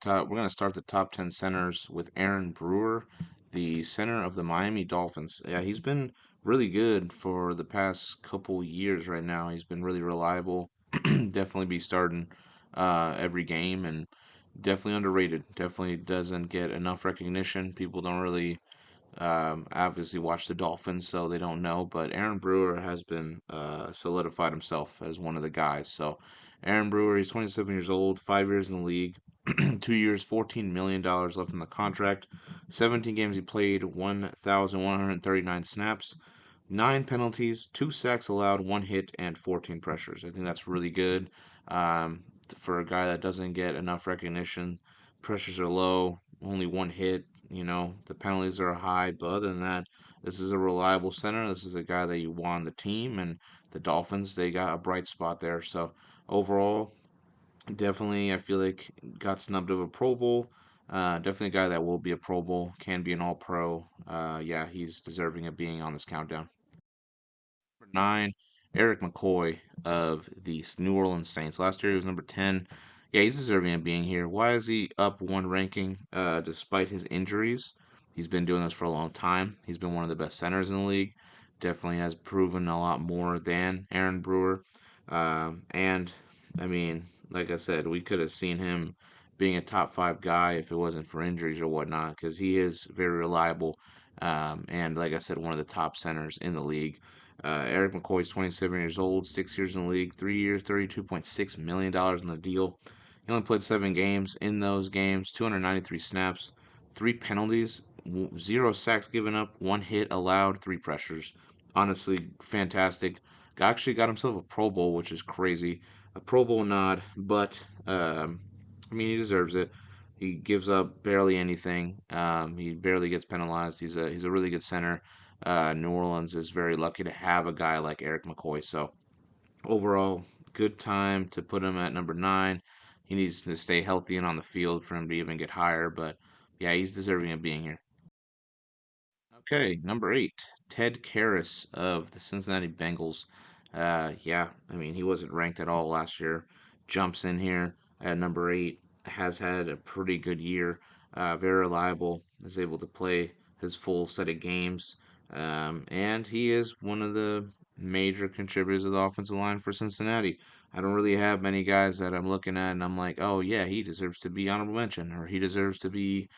We're gonna start the top 10 centers with Aaron Brewer, the center of the Miami Dolphins. Yeah, he's been really good for the past couple years right now. He's been really reliable. Definitely be starting every game and definitely underrated. Definitely doesn't get enough recognition. People don't really obviously watch the Dolphins, so they don't know. But Aaron Brewer has been solidified himself as one of the guys. So Aaron Brewer, he's 27 years old, 5 years in the league, 2 years, $14 million left in the contract. 17 games he played, 1,139 snaps, 9 penalties, 2 sacks allowed, 1 hit, and 14 pressures. I think that's really good for a guy that doesn't get enough recognition. Pressures are low, only 1 hit. The penalties are high, but other than that, this is a reliable center. This is a guy that you want on the team, and the Dolphins, they got a bright spot there. So overall, definitely, I feel like got snubbed of a Pro Bowl. Definitely a guy that will be a Pro Bowl, can be an All Pro. Yeah, he's deserving of being on this countdown. Number 9, Eric McCoy of the New Orleans Saints. Last year he was number 10. Yeah, he's deserving of being here. Why is he up one ranking despite his injuries? He's been doing this for a long time. He's been one of the best centers in the league. Definitely has proven a lot more than Aaron Brewer. And, I mean, like I said, we could have seen him being a top five guy if it wasn't for injuries or whatnot, because he is very reliable. And, like I said, one of the top centers in the league. Eric McCoy is 27 years old, 6 years in the league, 3 years, $32.6 million in the deal. He only played 7 games. In those games, 293 snaps, 3 penalties, 0 sacks given up, 1 hit allowed, 3 pressures. Honestly, fantastic. Actually got himself a Pro Bowl, which is crazy. A Pro Bowl nod, but I mean, he deserves it. He gives up barely anything. He barely gets penalized. He's a really good center. New Orleans is very lucky to have a guy like Eric McCoy. So overall, good time to put him at number 9. He needs to stay healthy and on the field for him to even get higher. But yeah, he's deserving of being here. Okay, number 8, Ted Karras of the Cincinnati Bengals. Yeah, I mean, he wasn't ranked at all last year. Jumps in here at number 8. Has had a pretty good year. Very reliable. Is able to play his full set of games. And he is one of the major contributors of the offensive line for Cincinnati. I don't really have many guys that I'm looking at and I'm like, oh yeah, he deserves to be honorable mention or he deserves to be,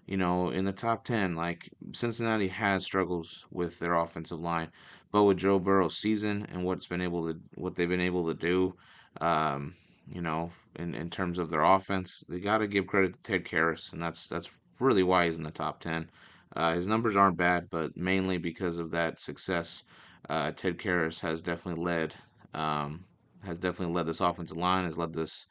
in the top 10. Like Cincinnati has struggles with their offensive line, but with Joe Burrow's season and what they've been able to do, um, in terms of their offense, they got to give credit to Ted Karras, and that's really why he's in the top 10. His numbers aren't bad, but mainly because of that success, Ted Karras um, has definitely led this offensive line, has led this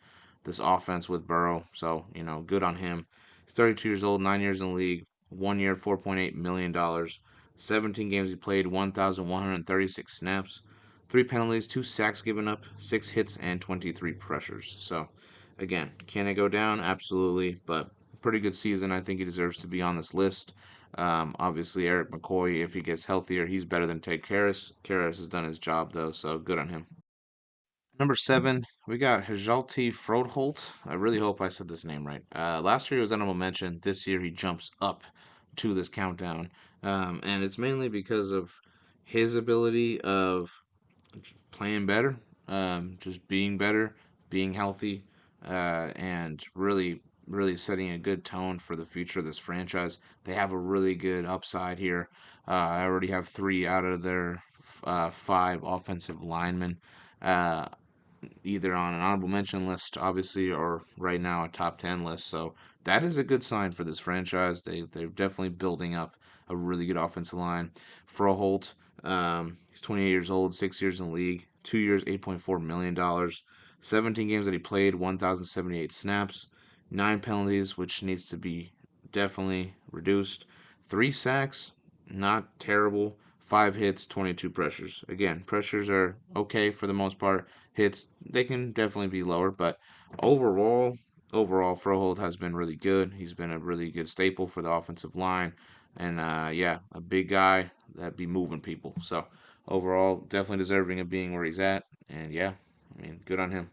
offense with Burrow. So good on him. He's 32 years old, 9 years in the league, 1 year, $4.8 million, 17 games he played, 1,136 snaps, 3 penalties, 2 sacks given up, 6 hits, and 23 pressures. So again, can it go down? Absolutely, but pretty good season. I think he deserves to be on this list. Obviously, Eric McCoy, if he gets healthier, he's better than Ted Karras. Karras has done his job, though, so good on him. Number 7, we got Hjalti Frodholt. I really hope I said this name right. Last year he was honorable mention. This year he jumps up to this countdown. And it's mainly because of his ability of playing better, just being better, being healthy, and really setting a good tone for the future of this franchise. They have a really good upside here. I already have 3 out of their 5 offensive linemen. Uh, Either on an honorable mention list, obviously, or right now a top 10 list. So that is a good sign for this franchise. They're definitely building up a really good offensive line. Froholt, he's 28 years old, 6 years in the league, 2 years, $8.4 million, 17 games that he played, 1,078 snaps, 9 penalties, which needs to be definitely reduced, 3 sacks, not terrible. 5 hits, 22 pressures. Again, pressures are okay for the most part. Hits, they can definitely be lower, but overall, Froholt has been really good. He's been a really good staple for the offensive line, and yeah, a big guy that be moving people. So overall, definitely deserving of being where he's at, and yeah, I mean, good on him.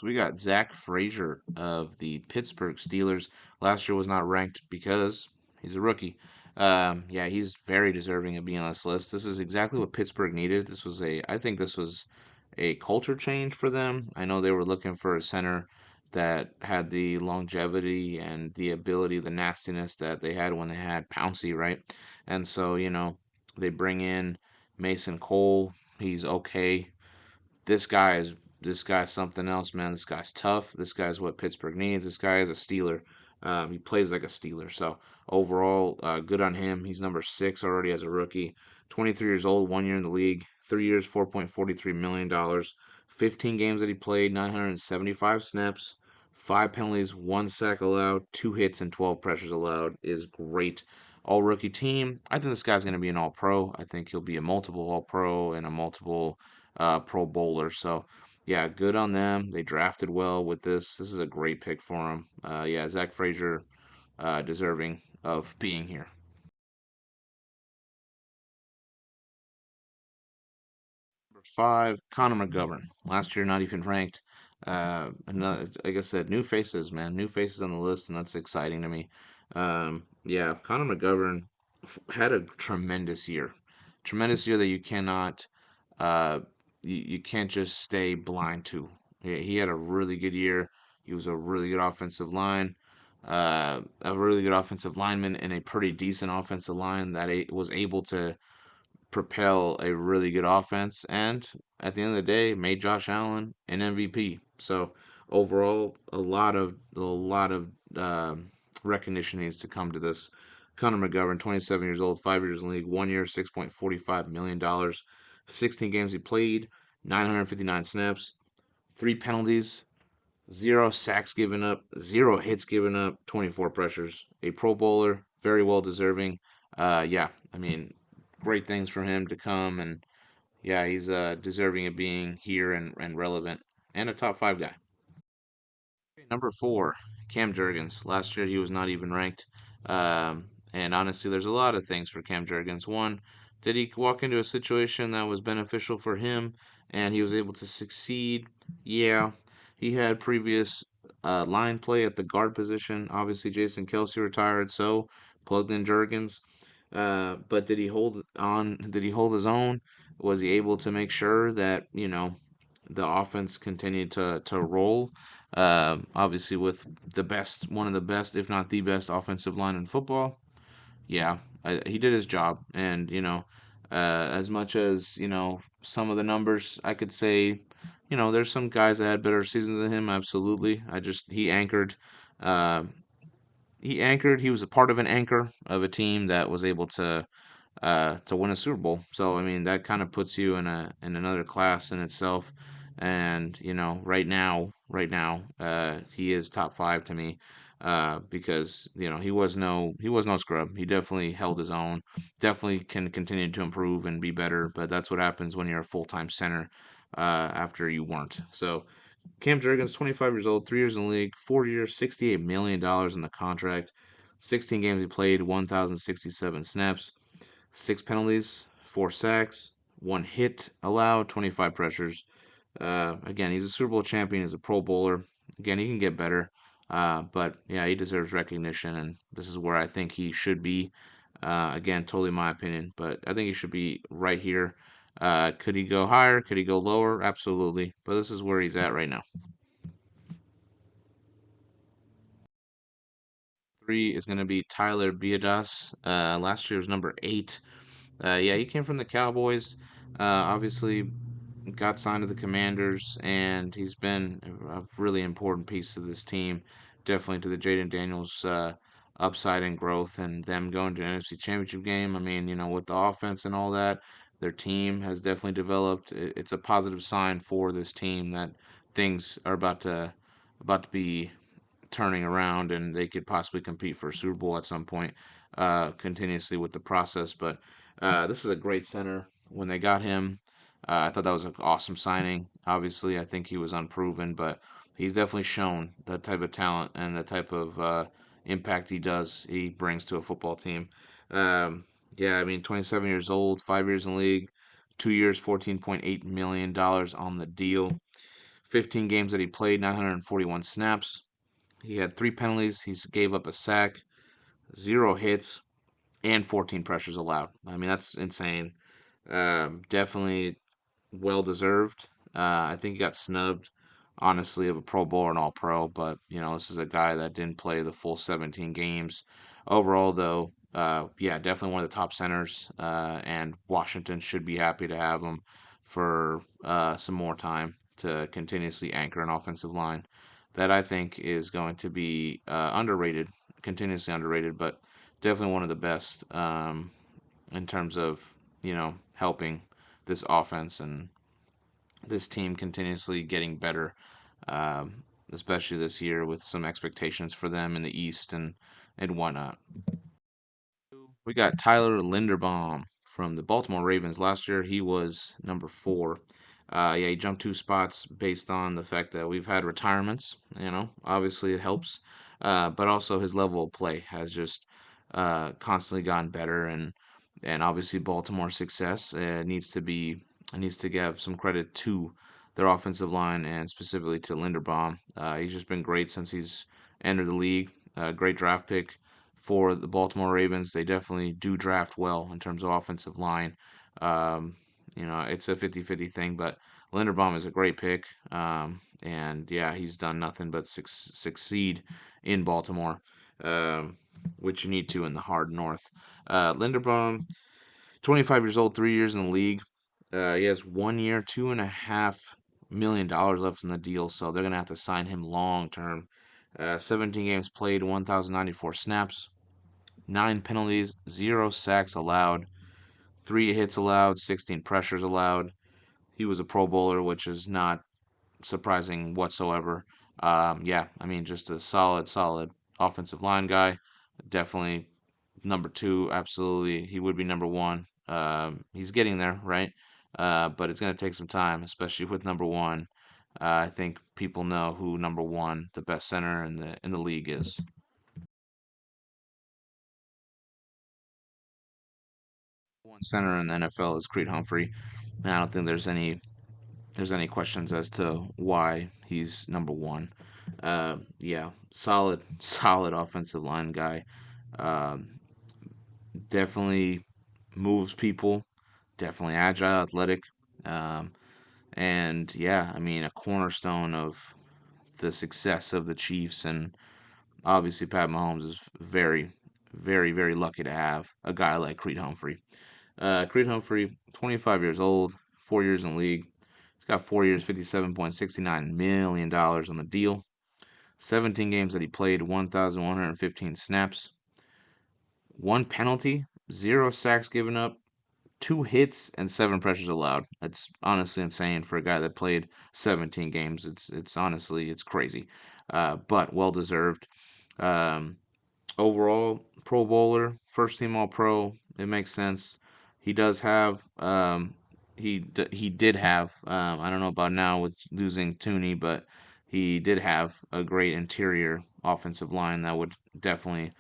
So we got Zack Frasier of the Pittsburgh Steelers. Last year was not ranked because he's a rookie. Yeah, he's very deserving of being on this list. This is exactly what Pittsburgh needed. I think this was a culture change for them. I know they were looking for a center that had the longevity and the ability, the nastiness that they had when they had Pouncey, right? And so, they bring in Mason Cole. He's okay. This guy's something else, man. This guy's tough. This guy's what Pittsburgh needs. This guy is a Steeler. He plays like a Steeler. So overall, good on him. He's number 6 already as a rookie. 23 years old, 1 year in the league, 3 years, $4.43 million. 15 games that he played, 975 snaps, 5 penalties, 1 sack allowed, 2 hits, and 12 pressures allowed is great. All rookie team. I think this guy's going to be an All Pro. I think he'll be a multiple All Pro and a multiple Pro Bowler. So, yeah, good on them. They drafted well with this. This is a great pick for them. Yeah, Zach Frazier, deserving of being here. Number 5, Conor McGovern. Last year, not even ranked. Another, like I said, new faces, man. New faces on the list, and that's exciting to me. Yeah, Conor McGovern had a tremendous year. Tremendous year that uh, you can't just stay blind to. He had a really good year. He was a really good offensive line, a really good offensive lineman, and a pretty decent offensive line that was able to propel a really good offense. And at the end of the day, made Josh Allen an MVP. So overall, a lot of recognition needs to come to this. Conor McGovern, 27 years old, 5 years in the league, 1 year, $6.45 million, 16 games he played, 959 snaps, 3 penalties, 0 sacks given up, 0 hits given up, 24 pressures. A Pro Bowler, very well deserving. Yeah, I mean, great things for him to come, and yeah, he's deserving of being here and relevant, and a top 5 guy. Okay, number 4, Cam Jurgens. Last year he was not even ranked. And honestly, there's a lot of things for Cam Jurgens. One, did he walk into a situation that was beneficial for him and he was able to succeed? Yeah. He had previous line play at the guard position. Obviously, Jason Kelsey retired, so plugged in Jurgens. But did he hold on? Did he hold his own? Was he able to make sure that, the offense continued to roll? Obviously, with one of the best, if not the best, offensive line in football. Yeah, he did his job, and as much as some of the numbers, I could say, there's some guys that had better seasons than him. Absolutely, I just uh, he anchored. He was a part of an anchor of a team that was able to win a Super Bowl. So I mean that kind of puts you in another class in itself. And right now, he is top 5 to me, because he was no scrub. He definitely held his own. Definitely can continue to improve and be better. But that's what happens when you're a full time center. After you weren't. So Cam Jurgens, 25 years old, 3 years in the league, 4 years, $68 million in the contract. 16 games he played, 1,067 snaps. 6 penalties, 4 sacks, 1 hit allowed, 25 pressures. Again, he's a Super Bowl champion. He's a Pro Bowler. Again, he can get better. But yeah, he deserves recognition, and this is where I think he should be. Again, totally my opinion, but I think he should be right here. Could he go higher? Could he go lower? Absolutely. But this is where he's at right now. 3 is going to be Tyler Beatas. Last year's number 8. Yeah, he came from the Cowboys. Obviously, got signed to the Commanders, and he's been a really important piece to this team. Definitely to the Jaden Daniels upside and growth, and them going to an NFC Championship game. I mean, with the offense and all that, their team has definitely developed. It's a positive sign for this team that things are about to be turning around and they could possibly compete for a Super Bowl at some point, continuously with the process. But this is a great center. When they got him, I thought that was an awesome signing. Obviously, I think he was unproven, but he's definitely shown that type of talent and the type of impact he brings to a football team. Yeah, I mean, 27 years old, 5 years in the league, 2 years, $14.8 million on the deal. 15 games that he played, 941 snaps. He had 3 penalties. He gave up a sack, 0 hits, and 14 pressures allowed. I mean, that's insane. Definitely well deserved. I think he got snubbed, honestly, of a Pro Bowl or an All Pro, but this is a guy that didn't play the full 17 games. Overall, though, yeah, definitely one of the top centers, and Washington should be happy to have him for some more time to continuously anchor an offensive line that I think is going to be underrated, continuously underrated, but definitely one of the best in terms of helping this offense and this team continuously getting better, especially this year with some expectations for them in the East and whatnot. We got Tyler Linderbaum from the Baltimore Ravens. Last year, he was number 4. Yeah, he jumped 2 spots based on the fact that we've had retirements. Obviously it helps, but also his level of play has just constantly gotten better, and obviously Baltimore's success needs to give some credit to their offensive line and specifically to Linderbaum. He's just been great since he's entered the league. Great draft pick for the Baltimore Ravens. They definitely do draft well in terms of offensive line. Um, it's a 50-50 thing, but Linderbaum is a great pick. And yeah, he's done nothing but succeed in Baltimore, which you need to in the hard north. Linderbaum, 25 years old, 3 years in the league. He has 1 year, $2.5 million left in the deal, so they're gonna have to sign him long term. 17 games played, 1,094 snaps, 9 penalties, 0 sacks allowed, 3 hits allowed, 16 pressures allowed. He was a Pro Bowler, which is not surprising whatsoever. Yeah, I mean, just a solid offensive line guy. Definitely number 2, absolutely. He would be number 1. He's getting there, right? But it's going to take some time, especially with number 1. I think people know who number 1, the best center in the league is. One center in the NFL is Creed Humphrey. And I don't think there's any questions as to why he's number 1. Yeah, solid offensive line guy. Um, Definitely moves people. Definitely agile, athletic. Um, and yeah, I mean a cornerstone of the success of the Chiefs, and obviously Pat Mahomes is very, very, very lucky to have a guy like Creed Humphrey. Creed Humphrey, 25 years old, 4 years in the league. He's got 4 years, $57.69 million on the deal. 17 games that he played, 1,115 snaps, 1 penalty, 0 sacks given up, 2 hits, and 7 pressures allowed. That's honestly insane for a guy that played 17 games. It's honestly it's crazy, but well deserved. Um, Overall, Pro Bowler, first team All Pro. It makes sense. He does have he did have I don't know about now with losing Tooney, but he did have a great interior offensive line that would definitely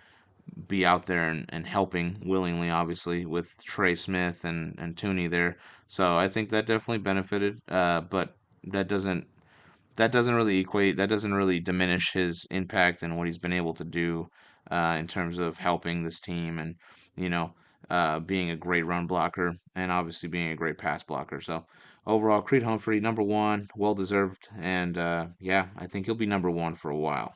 be out there and helping willingly, obviously, with Trey Smith and Tooney there. So I think that definitely benefited. But that doesn't really equate. That doesn't really diminish his impact and what he's been able to do in terms of helping this team and you know being a great run blocker and obviously being a great pass blocker. So overall, Creed Humphrey number 1, well deserved, and yeah, I think he'll be number 1 for a while.